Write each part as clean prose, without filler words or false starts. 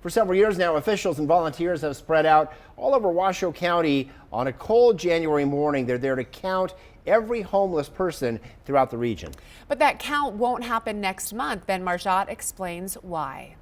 For several years now, officials and volunteers have spread out all over Washoe County on a cold January morning. They're there to count every homeless person throughout the region. But that count won't happen next month. Ben Marjot explains why.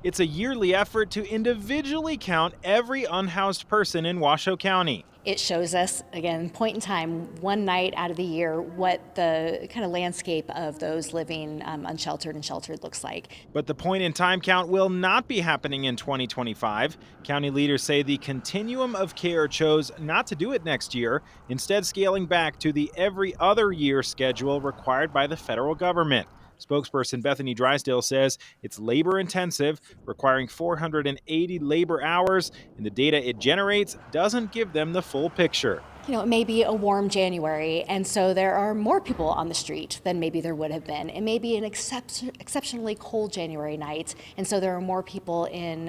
It's a yearly effort to individually count every unhoused person in Washoe County. It shows us, again, point in time, one night out of the year, what the kind of landscape of those living unsheltered and sheltered looks like. But the point in time count will not be happening in 2025. County leaders say the continuum of care chose not to do it next year, instead scaling back to the every other year schedule required by the federal government. Spokesperson Bethany Drysdale says it's labor intensive, requiring 480 labor hours, and the data it generates doesn't give them the full picture. You know, it may be a warm January, and so there are more people on the street than maybe there would have been. It may be an exceptionally cold January night, and so there are more people in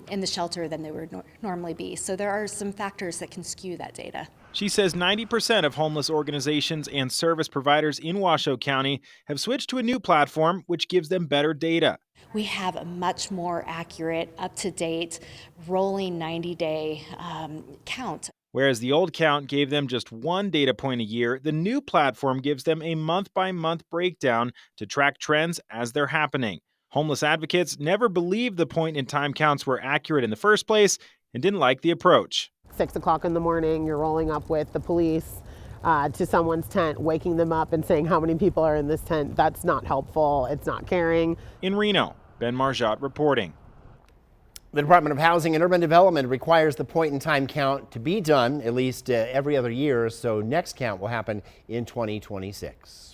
the shelter than there would normally be. So there are some factors that can skew that data. She says 90% of homeless organizations and service providers in Washoe County have switched to a new platform which gives them better data. We have a much more accurate, up-to-date, rolling 90-day count. Whereas the old count gave them just one data point a year, the new platform gives them a month-by-month breakdown to track trends as they're happening. Homeless advocates never believed the point-in-time counts were accurate in the first place and didn't like the approach. 6 o'clock in the morning, you're rolling up with the police to someone's tent, waking them up and saying how many people are in this tent. That's not helpful. It's not caring. In Reno, Ben Marjot reporting. The Department of Housing and Urban Development requires the point-in-time count to be done at least every other year, so next count will happen in 2026.